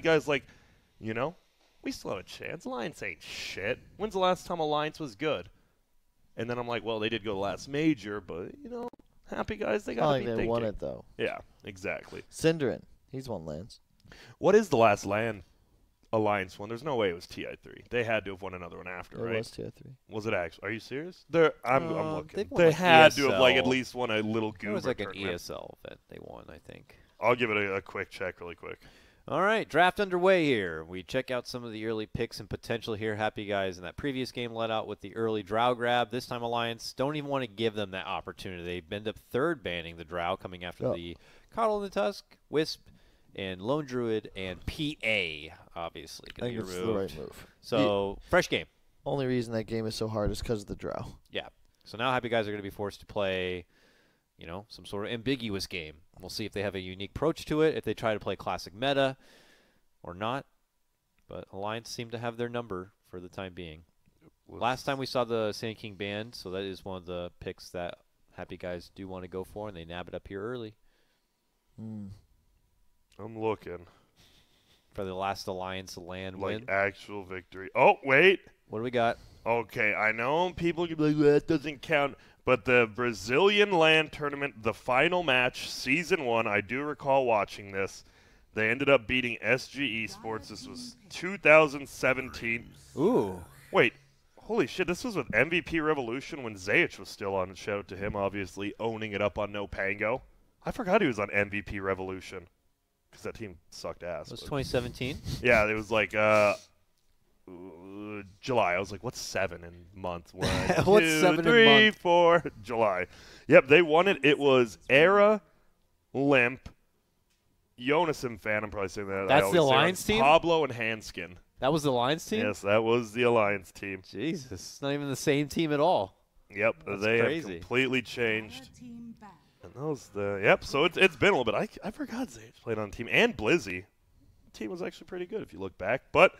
guys like, you know, we still have a chance. Alliance ain't shit. When's the last time Alliance was good? And then I'm like, well, they did go the last major, but, you know, Happy Guys, they got to be they thinking. won it, though. Yeah, exactly. Synderen, he's won lands. What is the last LAN Alliance one? There's no way it was TI3. They had to have won another one after, right? It was TI3. Was it actually? Are you serious? I'm looking. won, They like, had to have ESL. like at least won a little It goober was like an tournament. ESL event they won, I think. I'll give it a quick check really quick. All right, draft underway here. We check out some of the early picks and potential here. Happy Guys in that previous game let out with the early Drow grab. This time Alliance don't even want to give them that opportunity. They end up third banning the Drow, coming after the Coddle in the Tusk, Wisp, and Lone Druid, and PA, obviously, I going think to be it's removed. the right move. So, fresh game. Only reason that game is so hard is because of the Drow. Yeah. So now Happy Guys are going to be forced to play, you know, some sort of ambiguous game. We'll see if they have a unique approach to it, if they try to play classic meta or not. But Alliance seem to have their number for the time being. Last time we saw the Sand King banned, so that is one of the picks that Happy Guys do want to go for, and they nab it up here early. I'm looking. For the last Alliance land Like win. actual victory. Oh, wait. What do we got? Okay, I know people can be like, that doesn't count. But the Brazilian LAN tournament, the final match, Season 1, I do recall watching this. They ended up beating SG Esports. This was 2017. Ooh. Wait, holy shit, this was with MVP Revolution when Zayich was still on. Shout out to him, obviously, owning it up on No Pango. I forgot he was on MVP Revolution because that team sucked ass. It was 2017? Yeah, it was like July. I was like, what's 7 in month? 1, What's 2, 7 in 3, month? 4, July. Yep, they won it. It was Era, Limp, Jonasim fan. I'm probably saying that. That's I the always say Alliance wrong. team? Pablo and Hanskin. That was the Alliance team? Yes, that was the Alliance team. Jesus. It's not even the same team at all. Yep, That's they crazy. have completely changed. And those yep. So it's been a little bit. I forgot Zayich played on the team and Blizzy. The team was actually pretty good if you look back, but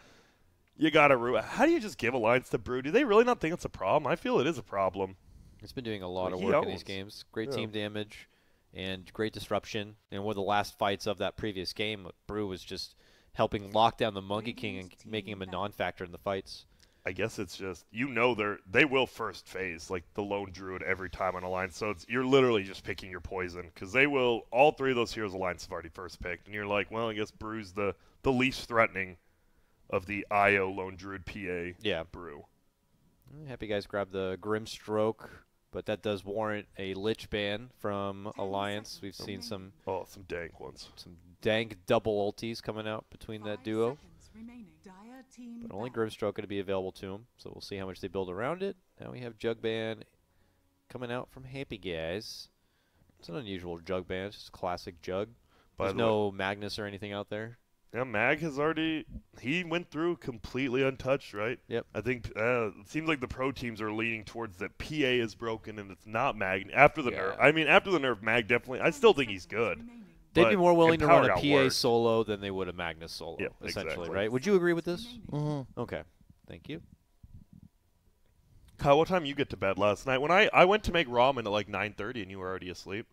you gotta how do you just give Alliance to Brew? Do they really not think it's a problem? I feel it is a problem. It's been doing a lot of He work in these owns. games. Great Yeah. team damage and great disruption. And one of the last fights of that previous game, Brew was just helping lock down the Monkey King and making him a non-factor in the fights. I guess it's just they will first phase like the Lone Druid every time on Alliance. So you're literally just picking your poison because they will. All three of those heroes Alliance have already first picked, and you're like, well, I guess Brew's the least threatening of the IO Lone Druid PA. Yeah. Brew. Happy Guys grabbed the Grimstroke, but that does warrant a Lich ban from Alliance. We've seen some dank ones. Some dank double ultis coming out between that duo. But only Grimstroke going to be available to him, so we'll see how much they build around it. Now we have Jug ban coming out from Happy Guys. It's an unusual Jug ban, it's just a classic Jug. There's no Magnus or anything out there. Yeah, Mag has already he went through completely untouched, right? Yep. I think it seems like the pro teams are leaning towards that PA is broken and it's not Mag after the nerf. I mean, after the nerf, Mag definitely. I still think he's good. They'd be more willing to run a PA worse. solo than they would a Magnus solo, essentially, right? Would you agree with this? Mm-hmm. Okay. Thank you. Kyle, what time you get to bed last night? When I went to make ramen at like 9:30 and you were already asleep.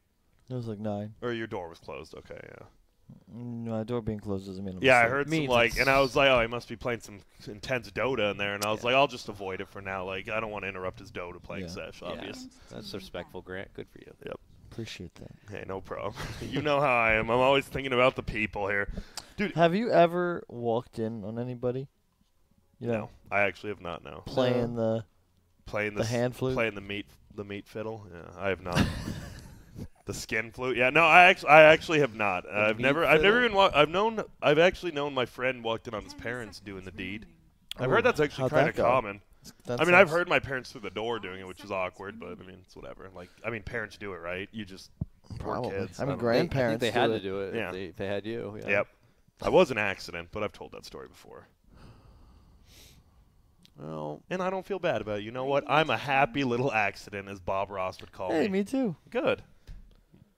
It was like 9. Or your door was closed. Okay, yeah. No, door being closed doesn't mean I'm Yeah, I asleep. heard some and I was like, oh, he must be playing some intense Dota in there, and I was like, I'll just avoid it for now. Like, I don't want to interrupt his Dota playing sesh, obvious. That's respectful, Grant. Good for you. Yep. Appreciate that. Hey, no problem. You know how I am. I'm always thinking about the people here. Dude. Have you ever walked in on anybody? You know, No, I actually have not, no. Playing the hand flute? Playing the meat fiddle? Yeah, I have not. The skin flute? Yeah, no, I actually have not. I've never even I've actually known my friend walked in on his parents doing the deed. I've heard that's actually kind of common. I mean, I've heard my parents through the door doing it, which is awkward, but I mean, it's whatever. Like, I mean, parents do it, right? You just poor kids. I mean, grandparents. They had to do it. Yeah. If they had you. Yeah. Yep. I was an accident, but I've told that story before. Well, and I don't feel bad about it. You know what? I'm a happy little accident, as Bob Ross would call me. Hey, me too. Good.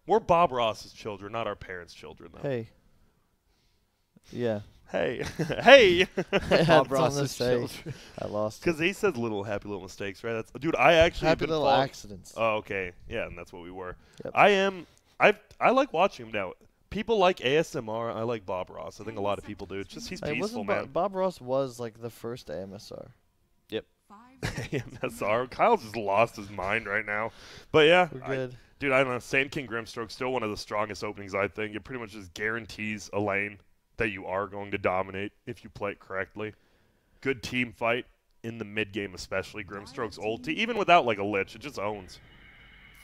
We're Bob Ross's children, not our parents' children, though. Hey. Yeah. Hey. Hey. Bob Ross's children. I lost. Because he says happy little mistakes, right? Dude, I actually happy little accidents. Oh, okay. Yeah, and that's what we were. Yep. I like watching him now. people like ASMR. I like Bob Ross. I think a lot of people do. It's just he's Hey, peaceful, wasn't man. Bob Ross was like the first AMSR. AMSR. Kyle's just lost his mind right now. But yeah, We're good. dude, I don't know. Sand King Grimstroke still one of the strongest openings. I think it pretty much just guarantees a lane that you are going to dominate if you play it correctly. Good team fight in the mid game, especially Grimstroke's ulti, even without like a lich, it just owns.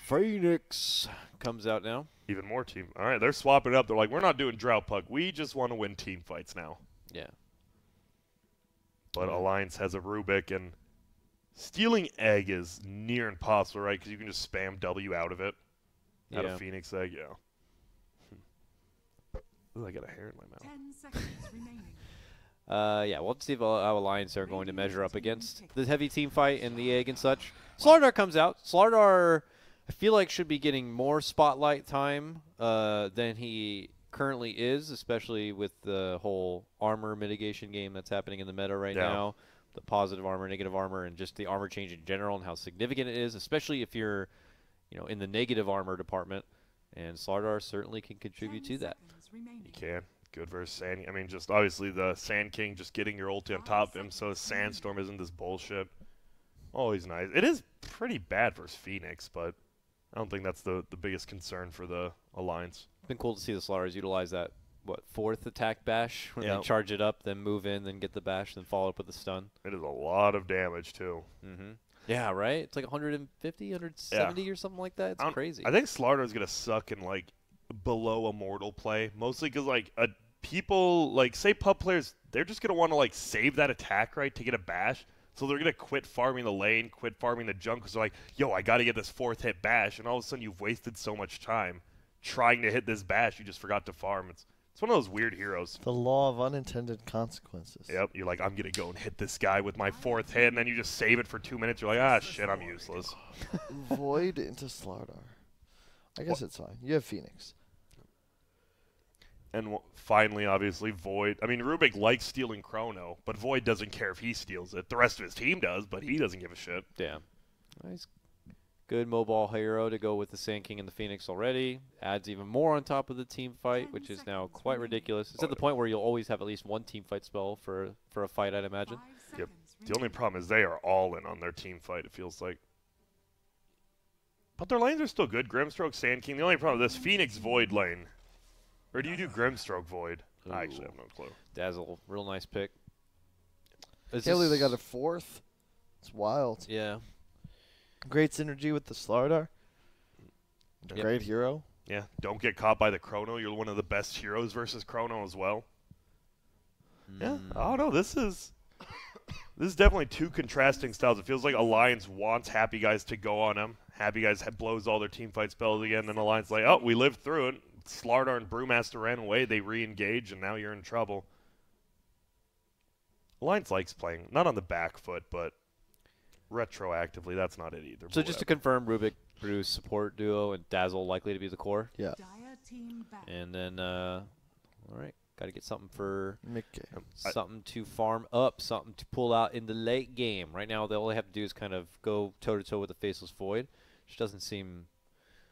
Phoenix comes out now. Even more team. All right, they're swapping it up. They're like, we're not doing Drought Puck. We just want to win team fights now. Yeah. But Alliance has a Rubik, and stealing Egg is near impossible, right? Because you can just spam W out of it. Out of Phoenix Egg, yeah. Ooh, I got a hair in my mouth. 10 seconds remaining. Yeah, we'll see how Alliance are going to measure up against the heavy team fight and the egg and such. Slardar comes out. Slardar, I feel like, should be getting more spotlight time than he currently is, especially with the whole armor mitigation game that's happening in the meta right now. The positive armor, negative armor, and just the armor change in general and how significant it is, especially if you're, in the negative armor department. And Slardar certainly can contribute to that. You can. Good versus Sand. I mean, just obviously the Sand King just getting your ulti on top of him, so Sandstorm isn't this bullshit. Always nice. It is pretty bad versus Phoenix, but I don't think that's the biggest concern for the Alliance. It's been cool to see the Slardars utilize that, fourth attack bash, when they charge it up, then move in, then get the bash, then follow up with the stun. It is a lot of damage, too. Mm-hmm. Yeah, right? It's like 150, 170 or something like that. It's crazy. I think Slardar is going to suck in, like, below Immortal play, mostly because, like, people, like, say pub players, they're just going to want to, like, save that attack, right, to get a bash. So they're going to quit farming the lane, quit farming the junk, because they're like, yo, I got to get this fourth hit bash, and all of a sudden you've wasted so much time trying to hit this bash, you just forgot to farm. It's one of those weird heroes. The law of unintended consequences. Yep, you're like, I'm going to go and hit this guy with my fourth hit, and then you just save it for 2 minutes. You're like, ah, shit, I'm useless. Void into Slardar. I guess it's fine. You have Phoenix. And finally, obviously, Void. I mean, Rubik likes stealing Chrono, but Void doesn't care if he steals it. The rest of his team does, but he doesn't give a shit. Yeah. Nice. Good mobile hero to go with the Sand King and the Phoenix already. Adds even more on top of the team fight, which is now quite ridiculous. It's at the point where you'll always have at least one team fight spell for a fight, I'd imagine. Yep. The only problem is they are all in on their team fight, it feels like. But their lanes are still good. Grimstroke, Sand King. The only problem is this Phoenix Void lane. Or do you do Grimstroke Void? Ooh. I actually have no clue. Dazzle, real nice pick. Haley, they got a fourth. It's wild. Yeah. Great synergy with the Slardar. Great hero. Yeah, don't get caught by the Chrono. You're one of the best heroes versus Chrono as well. Yeah, I don't know. This is definitely two contrasting styles. It feels like Alliance wants Happy Guys to go on them. Happy Guys blows all their team fight spells again, and Alliance like, oh, we lived through it. Slardar and Brewmaster ran away. They re-engage, and now you're in trouble. Alliance likes playing, not on the back foot, but retroactively. That's not it either. So just to confirm, Rubik, Bruce support duo, and Dazzle likely to be the core. Yeah. And then, all right, got to get something for mid-game. Something to farm up, something to pull out in the late game. Right now, all they have to do is kind of go toe-to-toe with the Faceless Void, which doesn't seem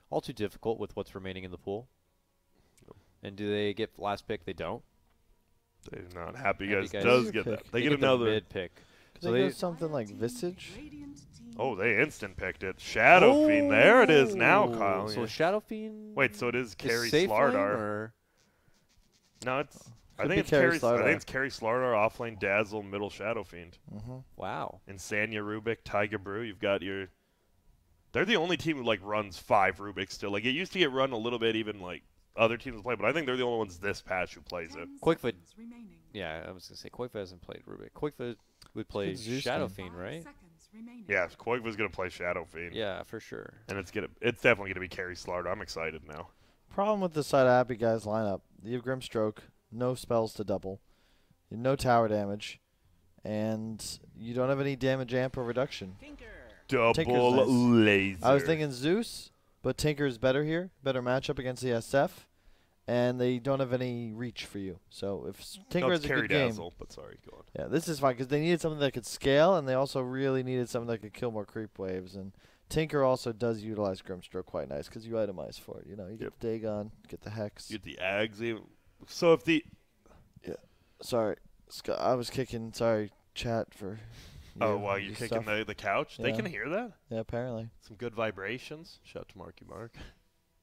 all too difficult with what's remaining in the pool. And do they get last pick? They don't. They do not. Happy Guys does get that. They get another mid pick. So they get something like Visage. Oh, they instant picked it. Shadow Fiend. There it is now, Kyle. So Shadow Fiend. Wait, so it is Carry safe Slardar. Or? No, it's. I think it's Carry Slardar, offlane Dazzle, middle Shadow Fiend. Wow. Insania Rubik, Taiga Brew. You've got your. They're the only team who like runs 5 Rubiks still. Like it used to get run a little bit, even like other teams play, but I think they're the only ones this patch who plays it. Quakefoot. Yeah, I was gonna say Quakefoot hasn't played Rubik. Quakefoot would play Shadow Fiend, right? Yeah, Quakefoot's gonna play Shadow Fiend. Yeah, for sure. And it's definitely gonna be Carry Slardar. I'm excited now. Problem with the side of Happy Guys lineup: you have Grimstroke, no spells to double, you have no tower damage, and you don't have any damage amp or reduction. Double laser. I was thinking Zeus, but Tinker's better here, better matchup against the SF, and they don't have any reach for you. So if Tinker has a good game, Dazzle, but sorry, go on. Yeah, this is fine because they needed something that could scale, and they also really needed something that could kill more creep waves. And Tinker also does utilize Grimstroke quite nice because you itemize for it. You know, you get the Dagon, get the Hex. You get the Ags. So if the Sorry, Scott, I was kicking. Sorry, chat for. oh, while you're kicking the couch, they Yeah. can hear that. Yeah, apparently. Some good vibrations. Shout out to Marky Mark,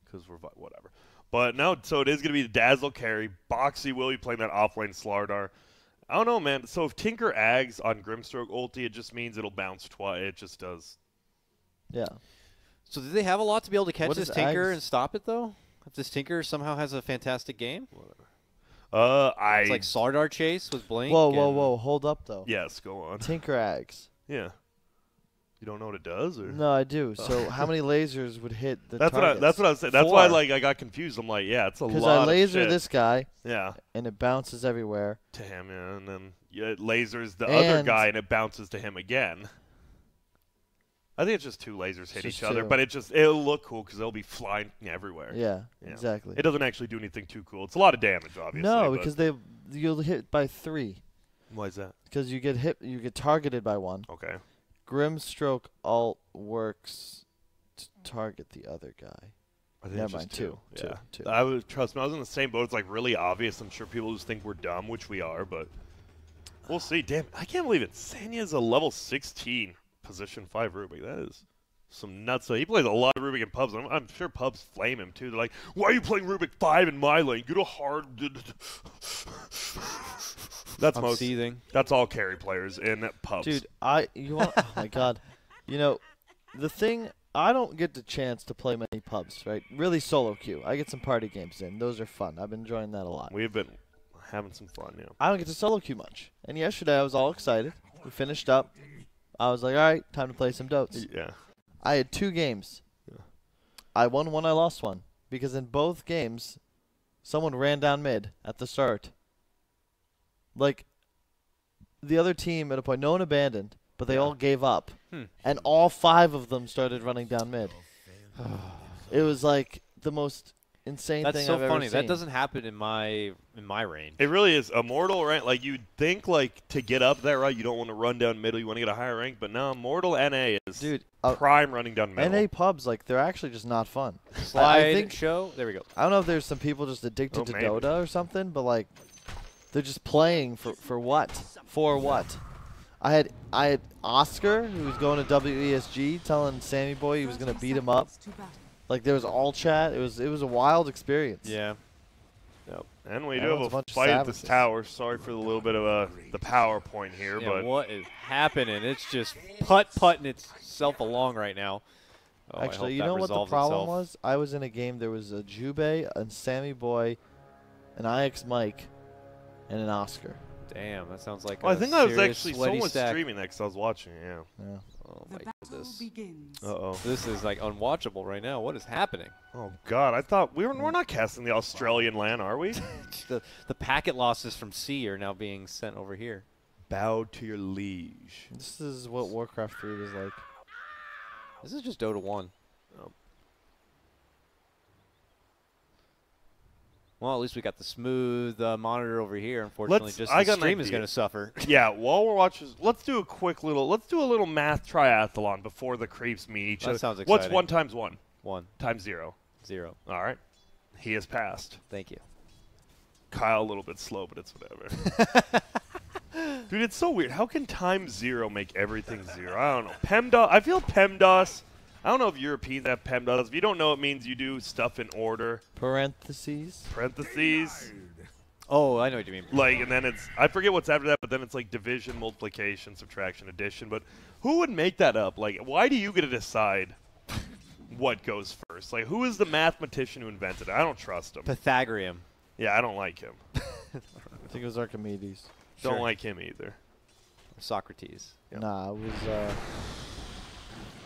because we're whatever. But no, so it is going to be the Dazzle carry. Boxy will be playing that offlane Slardar. I don't know, man. So if Tinker Ags on Grimstroke ulti, it just means it'll bounce twice. It just does. Yeah. So do they have a lot to be able to catch What this is Tinker Ags? and stop it, though? If this Tinker somehow has a fantastic game? It's It's like Slardar Chase with Blink. Whoa, and- whoa. Hold up, though. Yes, go on. Tinker Ags. Yeah. You don't know what it does, or No, I do. So how many lasers would hit the that's targets? what I was saying. That's why 4. I got confused. I'm like, yeah, it's a lot. Because I laser of shit. this guy, Yeah. and it bounces everywhere. To him, yeah, and then it lasers the other And- guy, and it bounces to him again. I think it's just 2 lasers hit Just each other, 2. but it'll look cool because they'll be flying everywhere. Yeah, Yeah. exactly. It doesn't actually do anything too cool. It's a lot of damage, obviously. No, but because you'll hit by 3. why is that? Because you get targeted by 1. Okay. Grimstroke alt works to target the other guy. I think Never it's mind, just 2. 2. Yeah. 2. I was trust me. I was in the same boat. It's like really obvious. I'm sure people just think we're dumb, which we are, but we'll see. Damn, I can't believe it. Sanya's a level 16 position 5 Rubik. That is some nuts. He plays a lot of Rubik in pubs. I'm sure pubs flame him too. They're like, "Why are you playing Rubik 5 in my lane? Get a hard." That's I'm most. seething. That's all carry players in pubs. Dude, you want? Oh my god, you know, the thing. I don't get the chance to play many pubs, right? Really solo queue. I get some party games in. Those are fun. I've been enjoying that a lot. we've been having some fun. Yeah. I don't get to solo queue much. And yesterday I was all excited. We finished up. I was like, all right, time to play some Dotes. Yeah. I had 2 games. Yeah. I won 1, I lost 1. Because in both games, someone ran down mid at the start. Like, the other team at a point, no one abandoned, but they Yeah. all gave up. Hmm. And all 5 of them started running down mid. It was like the most insane That's thing so I've funny. ever That seen. doesn't happen in my range. It really is. Immortal rank, like you'd think, like to get up there, right? You don't want to run down middle. You want to get a higher rank, but no, Immortal NA is Dude, prime running down middle. NA pubs, like, they're actually just not fun. Slide think- show. There we go. I don't know if there's some people just addicted Oh, to maybe. Dota or something, but like they're just playing for what? For what? I had Oscar who was going to WESG telling Sammy Boy he was gonna beat him up. Like there was all chat. It was a wild experience. Yeah. Yep. And we Yeah, do that was have a a bunch of fight at this savages. tower. Sorry for the little bit of the PowerPoint here, Yeah, but what is happening? It's just putting itself along right now. Oh, I hope Actually, you that know what the resolves problem itself. was? I was in a game. There was a Jubei, and Sammy Boy, an IX Mike, and an Oscar. Damn, that sounds like well, I a think I was serious actually sweaty someone stack. streaming that because I was watching it. Yeah. Yeah. Oh my goodness. Begins. Uh-oh. This is like unwatchable right now. What is happening? Oh God, I thought we're not casting the Australian LAN, are we? The packet losses from C are now being sent over here. Bow to your liege. This is what Warcraft 3 was like. This is just Dota 1. Oh. Well, at least we got the smooth monitor over here. Unfortunately, Let's- just I the got an stream is idea. going to suffer. Yeah, while we're watching, let's do a little math triathlon before the creeps meet each That other. sounds What's exciting. 1 times 1? 1, Times 0. 0. All right. He has passed. Thank you. Kyle a little bit slow, but it's whatever. Dude, it's so weird. How can times 0 make everything 0? I don't know. PEMDOS. I feel PEMDOS. I don't know if Europeans have PEMDOS. If you don't know, it means you do stuff in order. Parentheses. Parentheses. Oh, I know what you mean. Like, and then it's, I forget what's after that, but then it's like division, multiplication, subtraction, addition. But who would make that up? Like, why do you get to decide what goes first? Like, who is the mathematician who invented it? I don't trust him. Pythagorean. Yeah, I don't like him. I think it was Archimedes. Don't Sure. like him either. Socrates. Yep. Nah, it was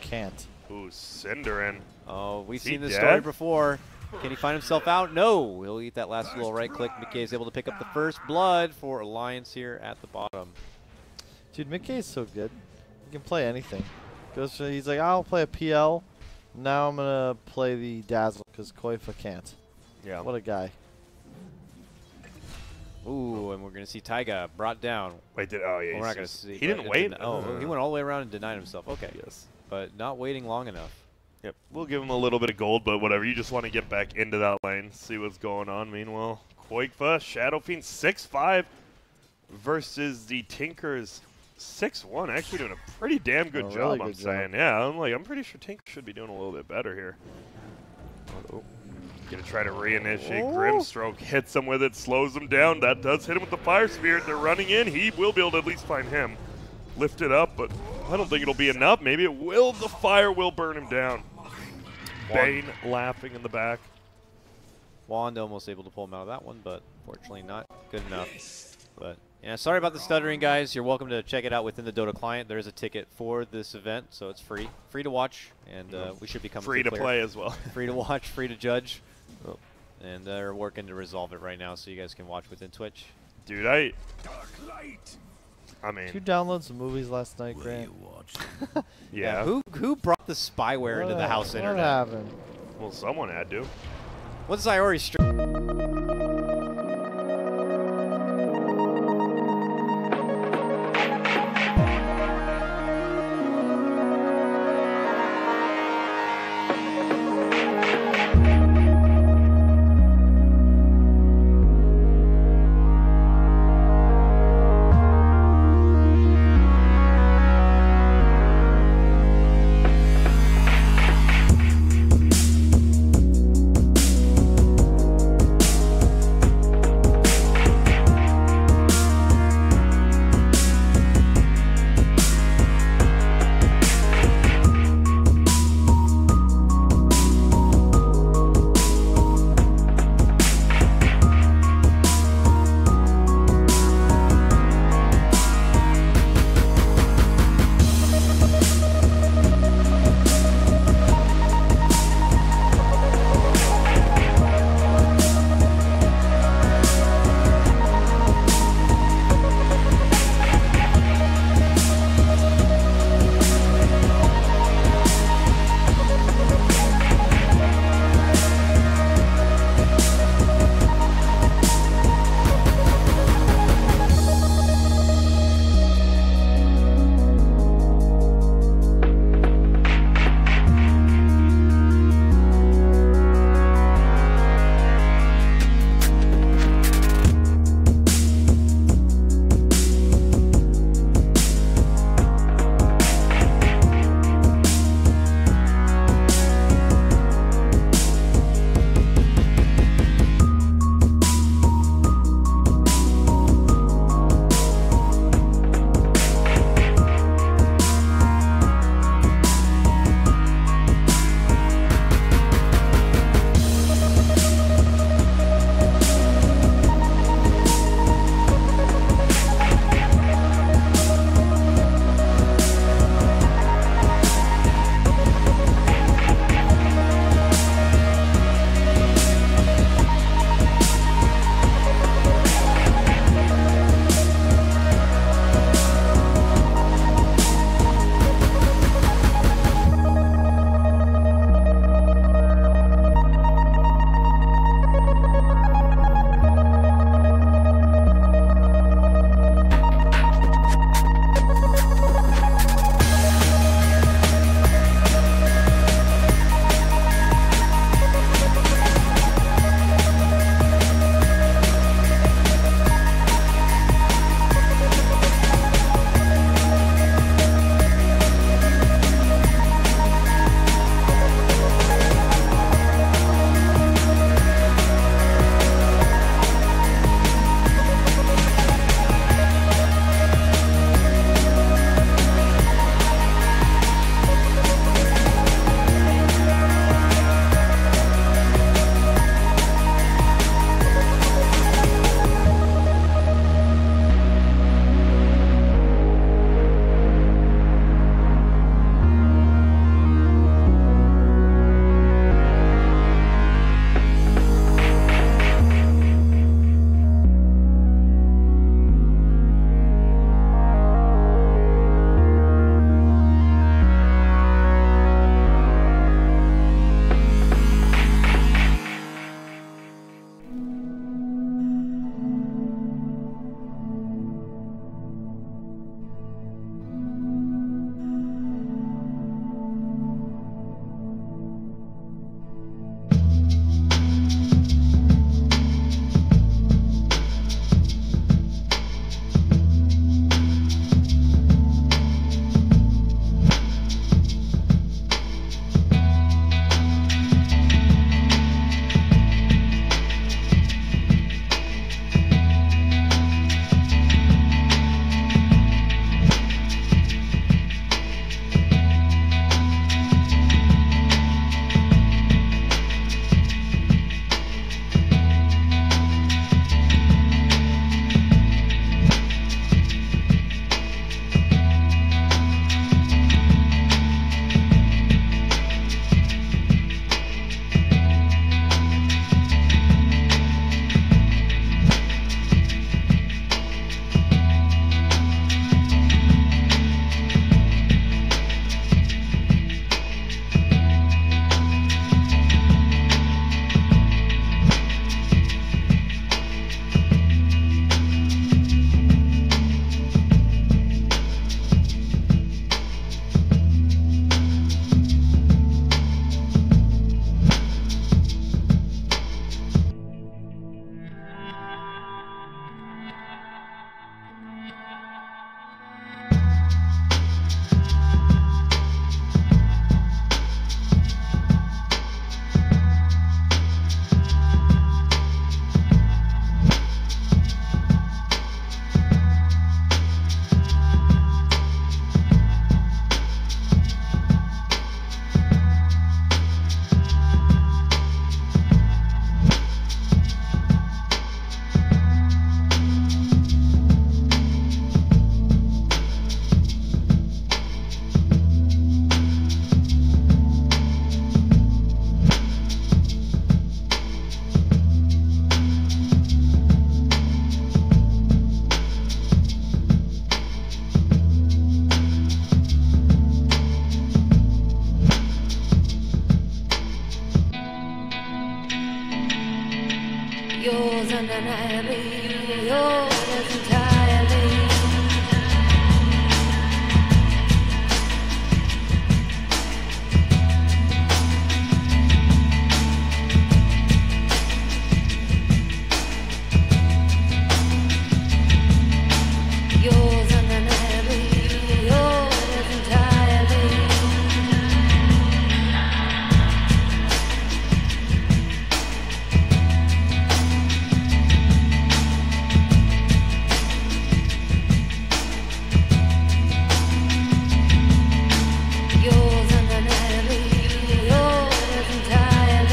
Kant. Ooh, Cinderin. Oh, we've Is he seen this dead? story before. Can he find himself out? No. He'll eat that last little right click. McKay is able to pick up the first blood for Alliance here at the bottom. Dude, McKay's so good. He can play anything. He's like, I'll play a PL. Now I'm gonna play the Dazzle because Koifa can't. Yeah. What a guy. Ooh, and we're going to see Taiga brought down. Wait, yeah, Well, we're he's not going to just- see. He but didn't it wait? didn't- Oh, he went all the way around and denied himself. Okay. Yes. but not waiting long enough. Yep, we'll give him a little bit of gold, but whatever. You just want to get back into that lane, see what's going on. Meanwhile, Quakefa, Shadow Fiend 6-5 versus the Tinkers 6-1. Actually doing a pretty damn good job, really I'm good saying. job. Yeah, I'm pretty sure Tinker should be doing a little bit better here. Gonna try to reinitiate. Grimstroke hits him with it, slows him down. That does hit him with the Fire Spirit. They're running in. He will be able to at least find him. Lift it up, but I don't think it'll be enough. Maybe it will. The fire will burn him down. Bane laughing in the back. Wand almost able to pull him out of that one, but fortunately not good enough. But yeah, sorry about the stuttering, guys. You're welcome to check it out within the Dota client. There is a ticket for this event, so it's free to watch, and we should be coming free to play as well. Free to watch, free to judge. And they're working to resolve it right now, so you guys can watch within Twitch. Dude, I mean, Did you download some movies last night, Grant? yeah. Who brought the spyware into the house internet? What happened? Well, someone had to. What's Iori stream? undeniably yours entirely. Yours undeniably yours entirely. Yours undeniably yours entirely.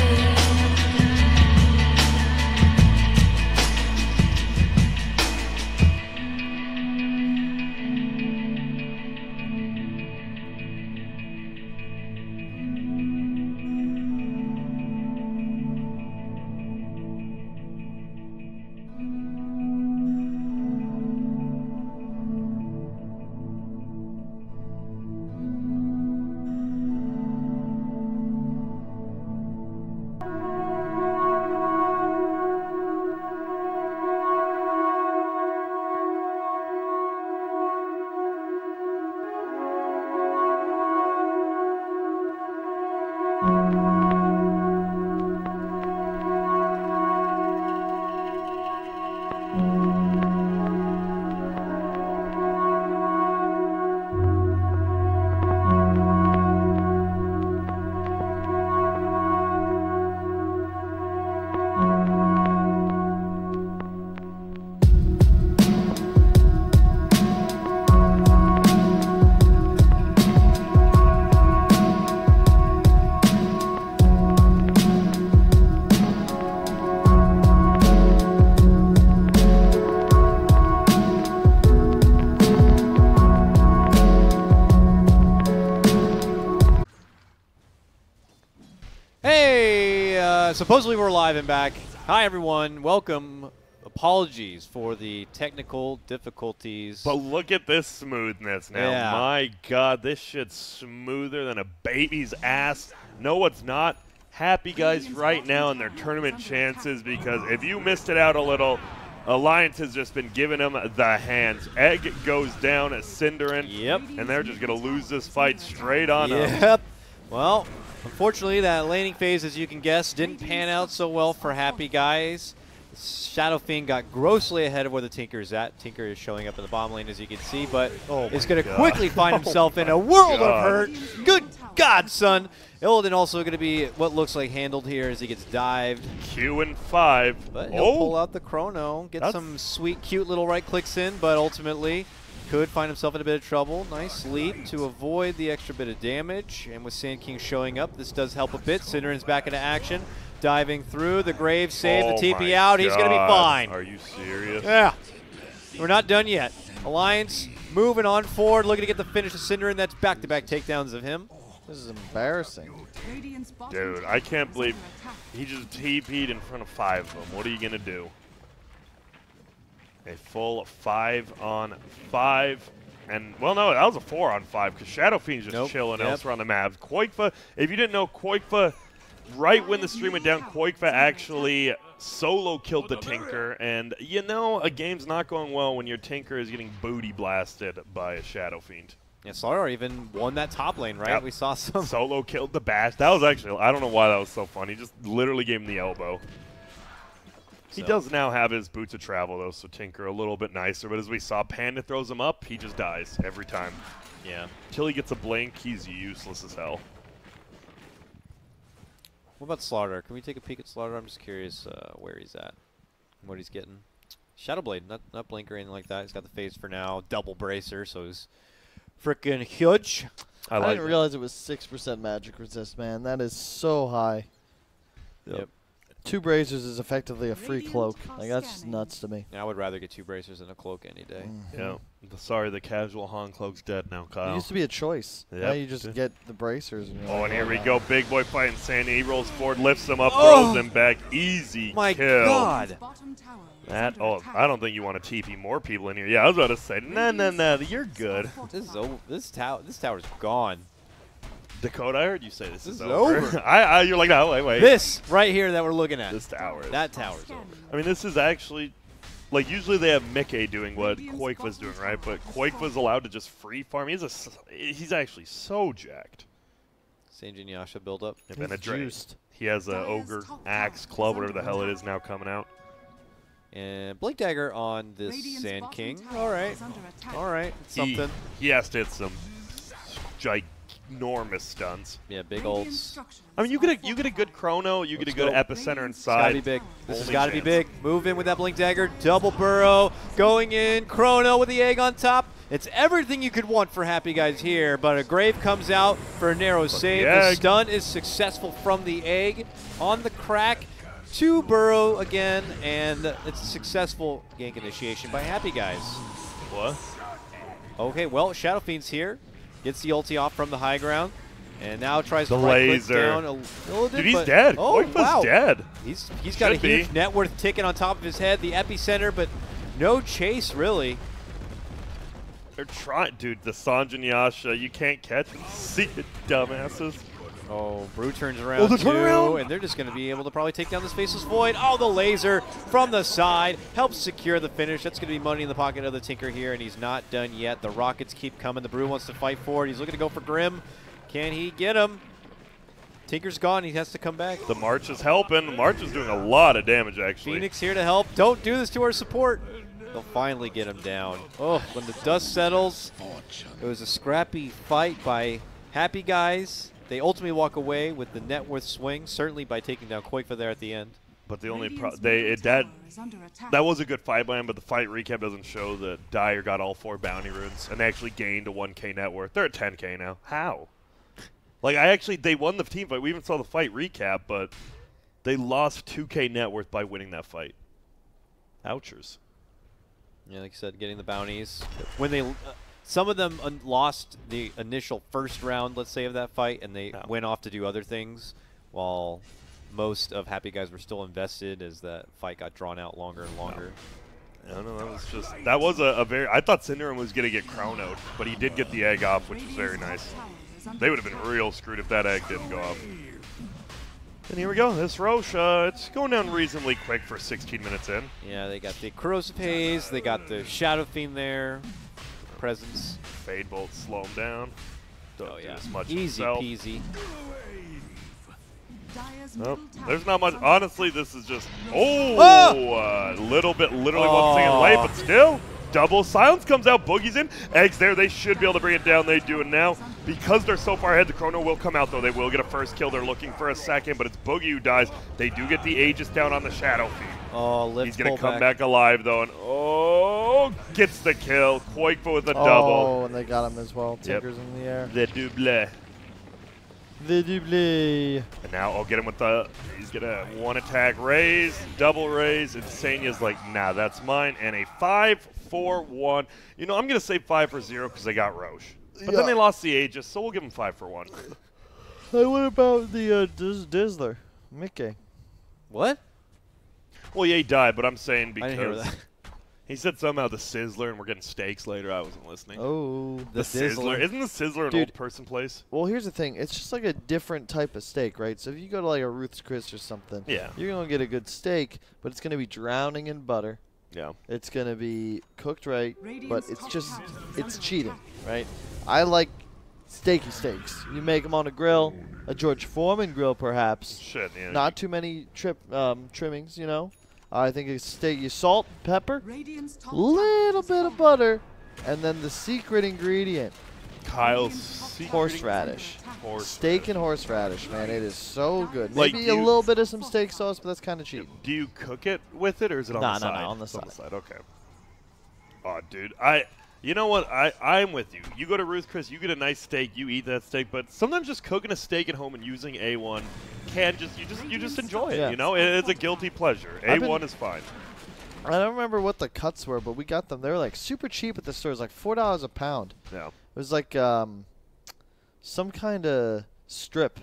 Hey, supposedly we're live and back. Hi, everyone. Welcome. Apologies for the technical difficulties. But look at this smoothness now. Yeah. My God, this shit's smoother than a baby's ass. No, it's not. Happy guys right now in their tournament chances, because if you missed it out a little, Alliance has just been giving them the hands. Egg goes down at Cinderin. Yep. And they're just going to lose this fight straight on up. Yep. Well, unfortunately, that laning phase, as you can guess, didn't pan out so well for Happy Guys. Shadow Fiend got grossly ahead of where the Tinker is at. Tinker is showing up in the bottom lane, as you can see, but is going to quickly find himself in a world of hurt. Good God, son. Illidan also going to be what looks like handled here as he gets dived. Q and 5. But he'll pull out the Chrono, get some sweet, cute little right clicks in, but ultimately could find himself in a bit of trouble. Nice leap to avoid the extra bit of damage. And with Sand King showing up, this does help a bit. Cinderin's back into action. Diving through, the Grave save, the TP out. He's going to be fine. Are you serious? Yeah. We're not done yet. Alliance moving on forward, looking to get the finish of Cinderin. That's back-to-back takedowns of him. This is embarrassing. Dude, I can't believe he just TP'd in front of 5 of them. What are you going to do? A full 5-on-5. And, well, no, that was a 4-on-5 because Shadow Fiend's just chilling elsewhere on the map. Koikfa, if you didn't know, Koikfa, right when the stream went down, Koikfa actually solo killed the Tinker. And, you know, a game's not going well when your Tinker is getting booty blasted by a Shadow Fiend. Yeah, Slardar even won that top lane, right? Yep. We saw some. Solo killed the Bash. That was actually, I don't know why that was so fun. He just literally gave him the elbow. He does now have his boots of travel, though, so Tinker a little bit nicer. But as we saw, Panda throws him up, he just dies every time. Yeah. Until he gets a blink, he's useless as hell. What about Slardar? Can we take a peek at Slardar? I'm just curious where he's at, what he's getting. Shadowblade, not blink or anything like that. He's got the phase for now. Double bracer, so he's freaking huge. I didn't realize it was 6% magic resist, man. That is so high. Yep. 2 bracers is effectively a free cloak. Like, that's just nuts to me. Yeah, I would rather get 2 bracers than a cloak any day. Yeah. Sorry, the casual Han cloak's dead now, Kyle. It used to be a choice. Yep. Now you just get the bracers. And and here we go. Big boy fighting Sandy. He rolls forward, lifts him up, throws him back. Easy My kill. God. I don't think you want to TP more people in here. Yeah, I was about to say, nah, you're good. This tower's gone. Dakota, I heard you say this is over. You're like, no, wait. This right here that we're looking at. This tower. That tower's over. I mean, this is actually, like, usually they have Mickey doing what Koik was doing, right? But Koik was allowed to just free farm. He's actually so jacked. Sanjin Yasha build up. And then He's a Drake. juiced. He has a Ogre, Axe, Club, whatever the hell it is now coming out. And Blink Dagger on this Sand King. All right. All right. Something. He has to hit some ginormous stuns. Yeah, big olds. I mean, you get a good Chrono, you get a good Epicenter It's got to inside. be big. This has Only got to be chance. big. Move in with that Blink Dagger. Double burrow. Going in. Chrono with the egg on top. It's everything you could want for Happy Guys here, but a Grave comes out for a narrow save. The egg. stun is successful from the egg on the crack. 2 burrow again, and it's a successful gank initiation by Happy Guys. What? Okay, well, Shadow Fiend's here. Gets the ulti off from the high ground. And now tries The to right click laser. down a little bit. Dude, he's but- dead. Oh, Koik was wow. dead. He's got a Should be. huge net worth ticking on top of his head. The epicenter, but no chase, really. They're trying. Dude, the Sanjin Yasha, you can't catch him. See it, dumbasses. Oh, Brew turns around the too, turnaround. and they're just going to be able to probably take down this Faceless Void. Oh, the laser from the side helps secure the finish. That's going to be money in the pocket of the Tinker here, and he's not done yet. The rockets keep coming. The Brew wants to fight forward. He's looking to go for Grim. Can he get him? Tinker's gone. He has to come back. The March is helping. March is doing a lot of damage, actually. Phoenix here to help. Don't do this to our support. They'll finally get him down. Oh, when the dust settles, it was a scrappy fight by Happy Guys. They ultimately walk away with the net worth swing, certainly by taking down Koikfa there at the end. But the only that was a good fight by him, but the fight recap doesn't show that Dyer got all 4 bounty runes and they actually gained a 1K net worth. They're at 10K now. How? Like, they won the team fight. We even saw the fight recap, but they lost 2K net worth by winning that fight. Ouchers. Yeah, like you said, getting the bounties. When they, some of them lost the initial first round, let's say, of that fight, and they went off to do other things, while most of Happy Guys were still invested as that fight got drawn out longer and longer. I don't know, that was a very, I thought Syndrome was going to get chronoed, but he did get the egg off, which was very nice. They would have been real screwed if that egg didn't go off. And here we go, this Roche, it's going down reasonably quick for 16 minutes in. Yeah, they got the Corrosive Haze, they got the Shadow Fiend there, presence. Fade Bolt, slow him down. Don't do as much Easy himself. peasy. Nope. There's not much. Honestly, this is just a little bit, literally 1 second late, but still. Double silence comes out. Boogie's in. Eggs there. They should be able to bring it down. They do it now. Because they're so far ahead, the Chrono will come out, though. They will get a first kill. They're looking for a second, but it's Boogie who dies. They do get the Aegis down on the Shadow Fiend. Oh, lift He's going to come back back alive, though, and gets the kill. Koikfa with a double. Oh, and they got him as well. Tinker's in the air. The double. The double. And now, get him with the, he's going to 1 attack raise, double raise, and Sanya's like, nah, that's mine, and a 5-4-1. You know, I'm going to say 5-0 because they got Roche. But then they lost the Aegis, so we'll give them 5-1. Hey, what about the Dizzler? Mickey. What? Well, yeah, he died, but I'm saying I didn't hear because that. he said somehow the Sizzler, and we're getting steaks later. I wasn't listening. Oh. the Sizzler. Isn't the Sizzler an Dude. old person place? Well, here's the thing. It's just like a different type of steak, right? So if you go to like a Ruth's Chris or something, Yeah. you're going to get a good steak, but it's going to be drowning in butter. Yeah. It's going to be cooked right, but it's cheating, right? I like steaky steaks. You make them on a grill, a George Foreman grill perhaps. Shit, yeah. Not too many trimmings, you know. I think it's steak, you salt, pepper, little bit of butter, and then the secret ingredient, Kyle's secret horseradish. Steak and horseradish, man. It is so good. Like, Maybe do a you- little bit of some steak sauce, but that's kind of cheap. Do you cook it with it, or is it on No, the no, side? no, on the It's side. On the side, okay. Oh, dude, you know what? I'm with you. You go to Ruth Chris, you get a nice steak, you eat that steak, but sometimes just cooking a steak at home and using A1 you just enjoy it. Yeah. You know, it's a guilty pleasure. A1 is fine. I don't remember what the cuts were, but we got them. They were like super cheap at the store. It was like $4 a pound. Yeah. It was like some kind of strip,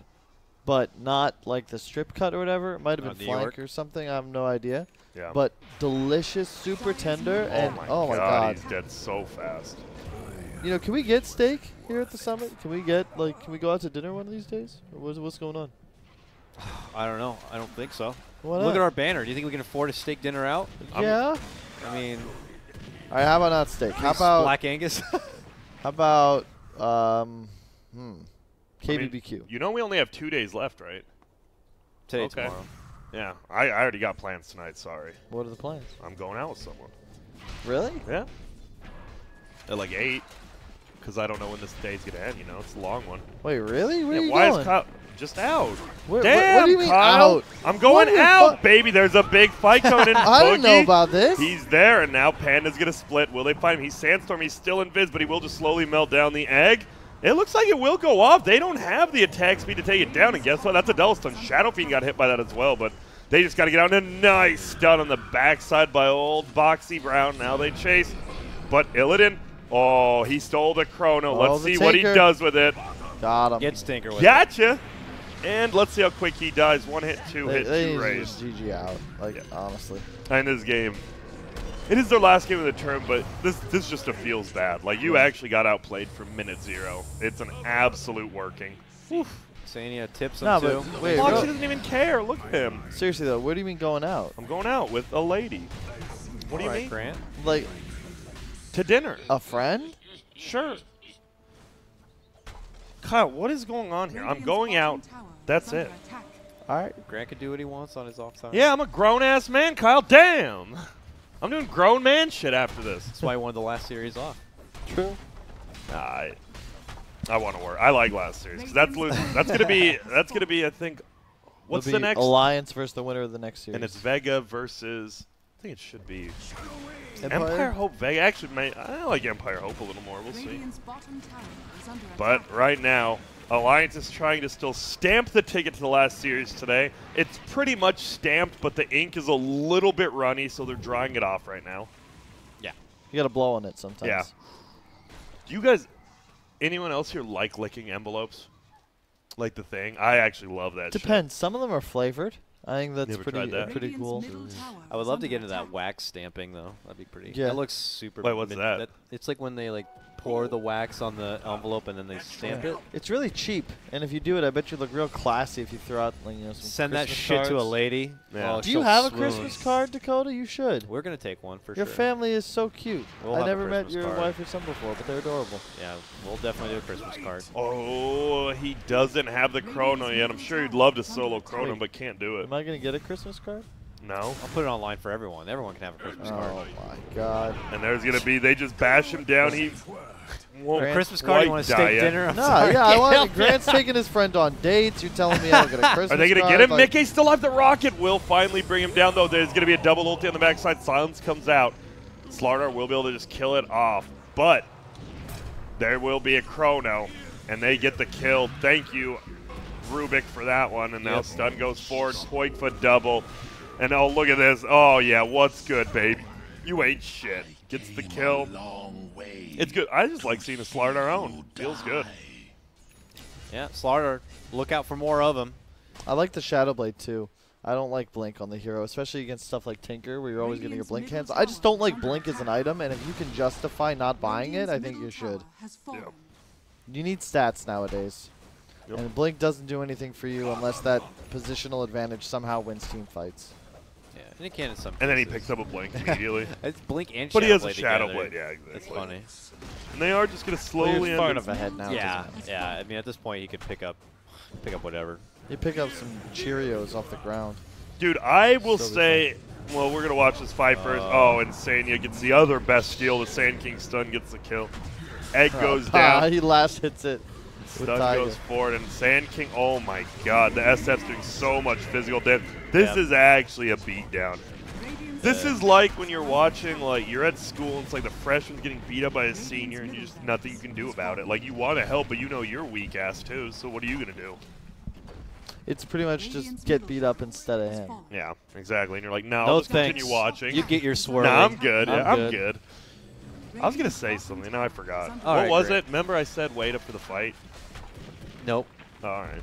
but not like the strip cut or whatever. It might have been New flank York? or something. I have no idea. Yeah. But delicious, super tender, and oh my god, he's dead so fast. You know, can we get steak here at the summit? Can we get can we go out to dinner one of these days? Or what's going on? I don't know. I don't think so. Why Look not? at our banner. Do you think we can afford a steak dinner out? Yeah. I mean, All right. How about not steak? How about Black Angus? how about I mean, KBBQ? you know we only have 2 days left, right? Today, Okay. tomorrow. Yeah, I already got plans tonight. Sorry, What are the plans? I'm going out with someone. Really? Yeah. At like 8, because I don't know when this day's gonna end. You know, it's a long one. Wait, really? Where Yeah, are you why going? is Kyle just out? What Damn, do you mean Kyle! out? I'm going What the out, fuck? baby. There's a big fight coming in. I didn't know Boogie. about this. He's there, and now Panda's gonna split. Will they find him? He's Sandstorm. He's still invis, but he will just slowly melt down the egg. It looks like it will go off. They don't have the attack speed to take it down, and guess what? That's a double stun. Shadow Fiend got hit by that as well, but they just got to get out. And a nice stun on the backside by old Boxy Brown. Now they chase, but Illidan, oh, he stole the chrono. Oh, Let's the see what he Tinker. does with it. Got him. Get Stinker with it. Gotcha. And let's see how quick he dies. One hit, two They hit, need two to raise. just GG out. Like, Yeah. honestly. In this game. It is their last game of the term, but this just feels bad. Like, you actually got outplayed from minute 0. It's an absolute working. Sania tips him No, too. but wait, Foxy real- doesn't even care. Look at him. seriously though, what do you mean going out? I'm going out with a lady. What do you All right, mean? Grant. Like To dinner. a friend? Sure. Kyle, what is going on here? I'm going out. That's it. All right. Grant can do what he wants on his off time. Yeah, I'm a grown-ass man, Kyle. Damn. I'm doing grown man shit after this. That's why he won the last series off. True. I want to work. I like last series 'cause that's losing. That's gonna be. I think. What's It'll the be next? Alliance versus the winner of the next series? And it's Vega versus. I think it should be Empire? Empire Hope. Vega actually may. I like Empire Hope a little more. We'll see. But right now, Alliance is trying to still stamp the ticket to the last series today. It's pretty much stamped, but the ink is a little bit runny, so they're drying it off right now. Yeah. You got to blow on it sometimes. Yeah. Do you guys, anyone else here like licking envelopes? Like the thing? I actually love that shit. Depends. Some of them are flavored. I think that's Never pretty tried that. pretty cool. I would love to get into that wax stamping though. That'd be pretty. Yeah. That looks super. Wait, what's that? It's like when they like pour the wax on the envelope and then they stamp it. It's really cheap, and if you do it, I bet you look real classy if you throw out some Send that Christmas shit to a cards. lady. Yeah. Oh, Do you she'll have a swoon. Christmas card, Dakota? You should. We're gonna take one for Your sure. family is so cute. We'll I have a never met Christmas your card. wife or son before, but they're adorable. Yeah, we'll definitely do a Christmas card. Oh, he doesn't have the chrono yet. I'm sure he'd love to solo chrono, but can't do it. Am I gonna get a Christmas card? No. I'll put it online for everyone. Everyone can have a Christmas card. Oh my God. And there's gonna be they just bash him down. He won't Grant, Christmas card? You quite want a die steak yet. dinner? I'm No, sorry, yeah, I I can't want. help Grant's you. taking his friend on dates. You're telling me I'll get a Christmas Are they gonna card? get him? Like, Mickey still have the rocket. Will finally bring him down though. There's gonna be a double ulti on the backside. Silence comes out. Slardar will be able to just kill it off, but there will be a chrono, and they get the kill. Thank you, Rubik, for that one. And now Yep. stun goes forward. Point for double. And oh, look at this. Oh yeah, what's good, baby? You ain't shit. Gets the kill. It's good. I just like seeing a Slardar own. Feels good. Yeah, Slaughter. Look out for more of them. I like the Shadow Blade too. I don't like Blink on the hero, especially against stuff like Tinker, where you're always getting your Blink hands. I just don't like Blink as an item, and if you can justify not buying it, I think you should. Yeah. You need stats nowadays. Yep. And Blink doesn't do anything for you unless that positional advantage somehow wins team fights. Yeah, and it can in some And then he cases. picks up a blink immediately. It's Blink and But he has a Blade Shadow together. Blade, yeah, exactly. It's funny. And they are just going to slowly You're far end enough ahead now. it Yeah, doesn't matter. yeah. I mean, at this point, you could pick up whatever. You pick up some Cheerios off the ground. Dude, I will Still be say, well, we're going to watch this fight first. Oh, and Sanya gets the other best steal. The Sand King stun gets the kill. Egg goes down. He last hits it. with Stun Tiger. goes forward. And Sand King, oh my god. The SF's doing so much physical damage. This Yeah. is actually a beatdown. This is like when you're watching, like, you're at school and it's like the freshman's getting beat up by a senior and you just nothing you can do about it. Like, you want to help, but you know you're weak ass too, so what are you going to do? It's pretty much just get beat up instead of him. Yeah, exactly. And you're like, no, No I'll just thanks. continue watching. You get your swirly. No, I'm good. I'm Yeah, I'm good. good. I was going to say something. Now I forgot. All What right, was great. it? Remember I said wait up for the fight? Nope. Oh, all right.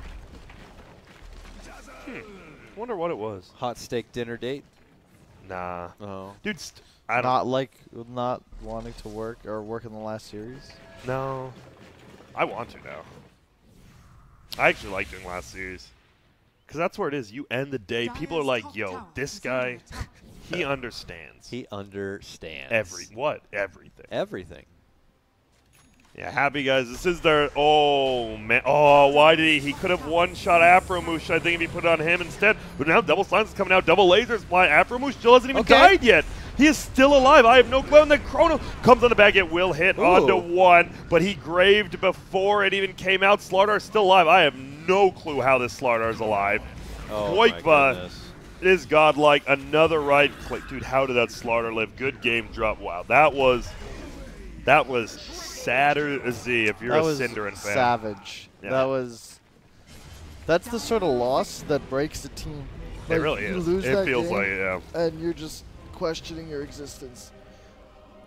Wonder what it was. Hot steak dinner date. Nah. Oh. Dude, I don't. not wanting to work or work in the last series? No. I want to now. I actually like doing last series. Because that's where it is. You end the day. People are like, yo, this guy, he understands. He understands. Everything. Everything. Yeah, happy guys. This is their. Oh, man. Oh, why did he could have one-shot Afromoosh, I think, if he put it on him instead. But now double silence is coming out. Double lasers. Why? Afromoosh still hasn't even died yet. He is still alive. I have no clue. And then Chrono comes on the back. It will hit onto one, but he graved before it even came out. Slardar still alive. I have no clue how this Slardar is alive. Oh, my goodness. Is godlike. Another right click. Dude, how did that Slardar live? Good game drop. Wow, that was sadder as Z if you're a Synderen fan. Savage. Yeah. That's the sort of loss that breaks a team. It really you is. Lose It that feels game, like it, yeah. And you're just questioning your existence.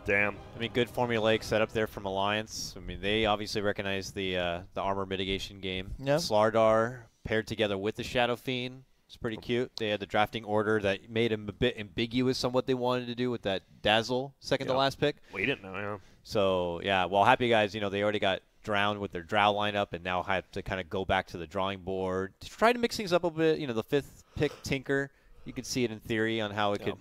Damn. I mean, good formulaic setup there from Alliance. I mean, they obviously recognize the armor mitigation game. Yeah. Slardar paired together with the Shadow Fiend. It's pretty cute. They had the drafting order that made him a bit ambiguous on what they wanted to do with that Dazzle second to last pick. We didn't know, yeah. So, yeah, well, happy guys, you know, they already got drowned with their Drow lineup and now have to kind of go back to the drawing board to try to mix things up a bit. You know, the 5th pick Tinker, you could see it in theory on how it could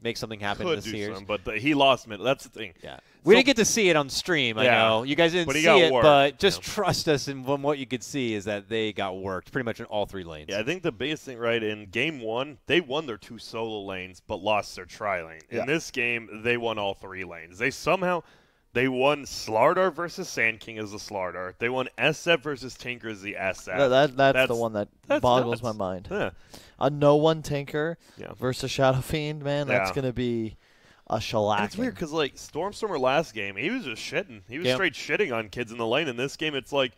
make something happen in the series. But he lost mid. That's the thing. Yeah. We didn't get to see it on stream, I know. You guys didn't see it, but just trust us in what you could see is that they got worked pretty much in all 3 lanes. Yeah, I think the biggest thing, right, in game 1, they won their 2 solo lanes but lost their tri-lane. In this game, they won all 3 lanes. They won Slardar versus Sand King as the Slardar. They won SF versus Tinker as the SF. That's the one that boggles my mind. Yeah. A no-one Tinker versus Shadow Fiend, man, that's going to be a shellacking. It's weird because, like, Stormstormer last game, he was just shitting. He was straight shitting on kids in the lane. In this game, it's like,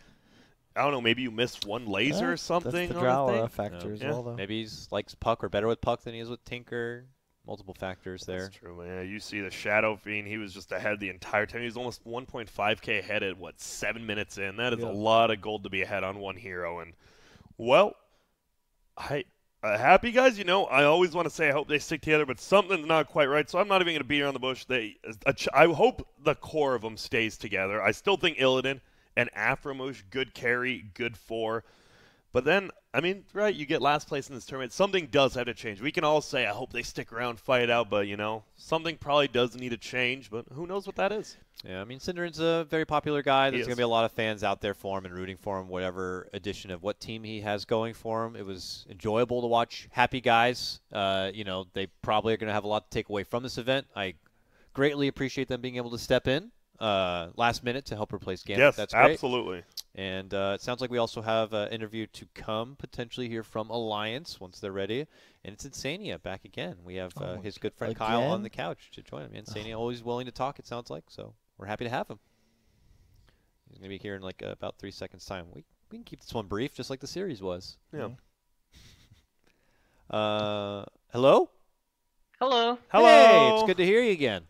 I don't know, maybe you missed one laser or something. That's the Drow factor as well, though. Maybe he likes Puck or better with Puck than he is with Tinker. Multiple factors there. That's true, man. You see the Shadow Fiend, he was just ahead the entire time. He was almost 1.5k ahead at, 7 minutes in? That is a lot of gold to be ahead on one hero. And, well, happy guys, you know, I always want to say I hope they stick together, but something's not quite right, so I'm not even going to beat around the bush. I hope the core of them stays together. I still think Illidan and Afromoosh, good carry, good 4. But then, I mean, right, you get last place in this tournament. Something does have to change. We can all say, I hope they stick around, fight it out, but, you know, something probably does need to change, but who knows what that is. Yeah, I mean, Synderen's a very popular guy. There's going to be a lot of fans out there for him and rooting for him, whatever edition of what team he has going for him. It was enjoyable to watch happy guys. You know, they probably are going to have a lot to take away from this event. I greatly appreciate them being able to step in last minute to help replace Gambit. Yes, that's great. Absolutely. And it sounds like we also have an interview to come potentially here from Alliance once they're ready. And it's Insania back again. We have his good friend Kyle on the couch to join him. Insania always willing to talk, it sounds like. So we're happy to have him. He's going to be here in like about 3 seconds' time. We can keep this one brief just like the series was. Yeah. Hello? Hello. Hello. Hey, it's good to hear you again.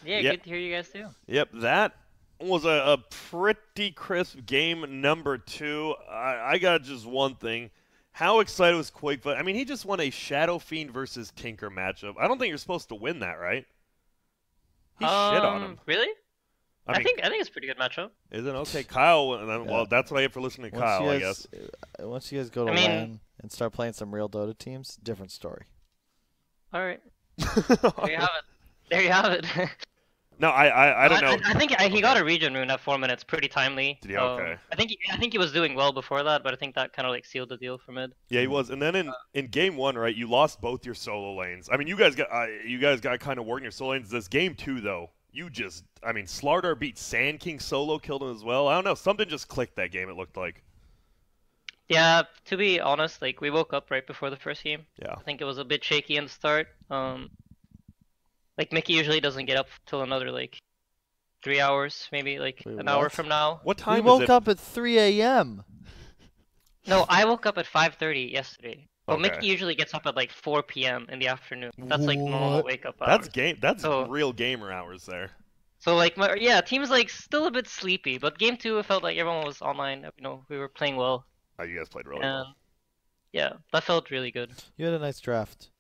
Yeah, good to hear you guys too. Yep, that was a pretty crisp game number 2. I got just one thing. How excited was Quakefoot? I mean, he just won a Shadow Fiend versus Tinker matchup. I don't think you're supposed to win that, right? He shit on him. Really? I think it's a pretty good matchup. Is it? Okay, Kyle. Well, that's what I get for listening to Kyle, I guess. Once you guys go to LAN and start playing some real Dota teams, different story. All right. There you have it. There you have it. No, I don't know. I think he got a region rune at 4 minutes, pretty timely. Did he? Okay. I think he was doing well before that, but I think that kind of like sealed the deal for mid. Yeah, he was. And then in game 1, right, you lost both your solo lanes. I mean, you guys got kind of working your solo lanes. This game 2, though, Slardar beat Sand King solo, killed him as well. I don't know, something just clicked that game. It looked like. Yeah, to be honest, like we woke up right before the first game. Yeah. I think it was a bit shaky in the start. Like Mickey usually doesn't get up till another like 3 hours, maybe like an hour from now. What time we woke up at 3 a.m. No, I woke up at 5:30 yesterday. Well, Mickey usually gets up at like 4 p.m. in the afternoon. That's like normal wake up hours. That's real gamer hours there. So like team's like still a bit sleepy, but game 2 it felt like everyone was online. You know, we were playing well. Oh, you guys played really well. Yeah, that felt really good. You had a nice draft.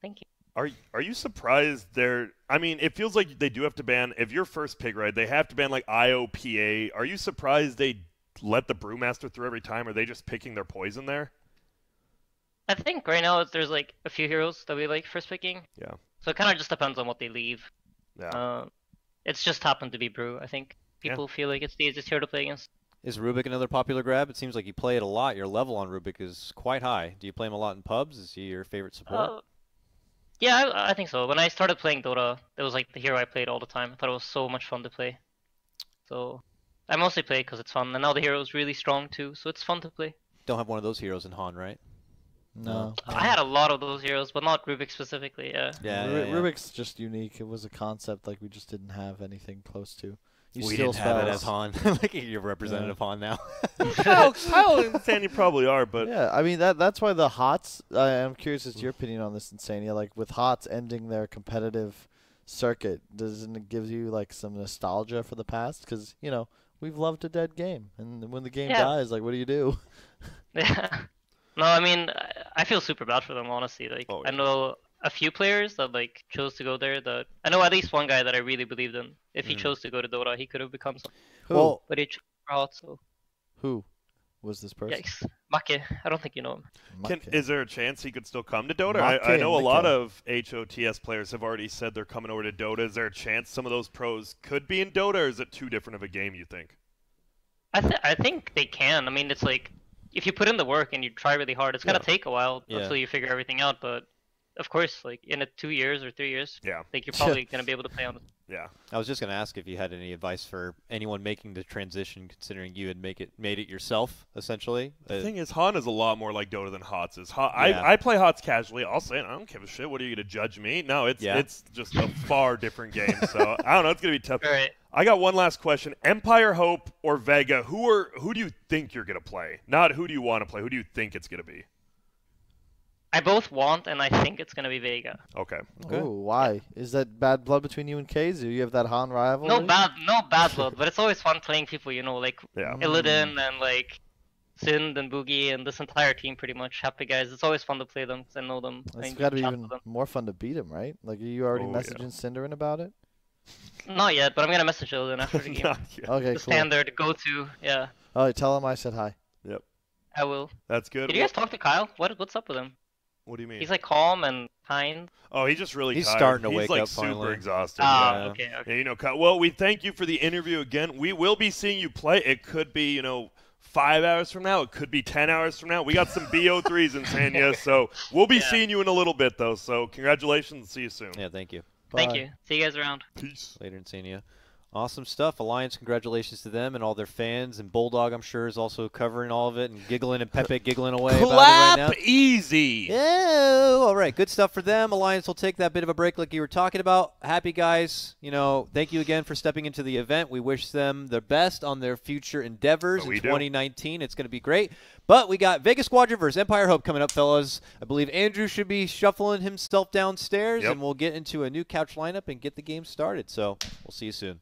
Thank you. Are you surprised they're? I mean, it feels like they do have to ban. If you're first pick, right, they have to ban like IOPA. Are you surprised they let the Brewmaster through every time? Are they just picking their poison there? I think right now there's like a few heroes that we like first picking. Yeah. So it kind of just depends on what they leave. Yeah. It's just happened to be Brew. I think people feel like it's the easiest hero to play against. Is Rubik another popular grab? It seems like you play it a lot. Your level on Rubik is quite high. Do you play him a lot in pubs? Is he your favorite support? Yeah, I think so. When I started playing Dota, it was like the hero I played all the time. I thought it was so much fun to play. So I mostly play because it's fun. And now the hero is really strong too, so it's fun to play. Don't have one of those heroes in Han, right? No. I had a lot of those heroes, but not Rubik specifically. Yeah. Rubik's just unique. It was a concept like we just didn't have anything close to. You We steal didn't have it spells. as Han. Like you're representative Han now. Kyle and Sandy probably are, but Yeah, I mean that's why the HOTS. I'm curious as to your opinion on this, Insania. Like with HOTS ending their competitive circuit, doesn't it give you like some nostalgia for the past? Because we've loved a dead game, and when the game dies, like what do you do? Yeah. No, I mean, I feel super bad for them, honestly. Like, Oh, I yeah. know a few players that like chose to go there. That I know at least one guy that I really believed in. If he chose to go to Dota, he could have become something. Who? Well, But he chose Hot, so Who was this person? yikes. Make, I don't think you know him. Maka. is there a chance he could still come to Dota? Maka I know a and lot Mika. of HOTS players have already said they're coming over to Dota. Is there a chance some of those pros could be in Dota, or is it too different of a game, you think? I think they can. I mean, it's like if you put in the work and you try really hard, it's gonna take a while Yeah. until you figure everything out. But of course, like in 2 years or 3 years, Yeah. like you're probably gonna be able to play on. Yeah. I was just going to ask if you had any advice for anyone making the transition, considering you had made it yourself, essentially. The thing is, Han is a lot more like Dota than HOTS is. Yeah. I play HOTS casually. I'll say it. I don't give a shit. What are you going to judge me? No, it's just a far different game. So I don't know. It's going to be tough. All right. I got one last question. Empire, Hope, or Vega? Who do you think you're going to play? Not who do you want to play. Who do you think it's going to be? I both want and I think it's gonna be Vega. Okay. Oh, why? Is that bad blood between you and Kazu? You have that Han rivalry? No bad blood, but it's always fun playing people, like Yeah. Illidan and like Sind and Boogie and this entire team pretty much. Happy guys. It's always fun to play them because I know them. It's I got to be chat even with them. more fun to beat him, right? Like, are you already Oh, yeah. messaging Cinderin about it? Not yet, but I'm gonna message Illidan after the game. Not yet. Okay, The cool. standard go-to. Yeah, All right, tell him I said hi. Yep. I will. That's good. Did you guys talk to Kyle? What's up with him? What do you mean? He's like calm and kind. Oh, he's just really He's tired. starting to he's wake like up super finally. exhausted. Ah, yeah. okay. Yeah, Kyle. Well, we thank you for the interview again. We will be seeing you play. It could be, 5 hours from now. It could be 10 hours from now. We got some BO3s in Sanya, so we'll be seeing you in a little bit, though. So congratulations. See you soon. Yeah, thank you. Thank Bye. you. See you guys around. Peace. Later in Senia. Awesome stuff. Alliance, congratulations to them and all their fans. And Bulldog, I'm sure, is also covering all of it and giggling and Pepe giggling away about it right now. Clap easy. Yeah, all right. Good stuff for them. Alliance will take that bit of a break like you were talking about. Happy guys. Thank you again for stepping into the event. We wish them the best on their future endeavors in We do. 2019. It's going to be great. But we got Vegas Squadron versus Empire Hope coming up, fellas. I believe Andrew should be shuffling himself downstairs, Yep. and we'll get into a new couch lineup and get the game started. So we'll see you soon.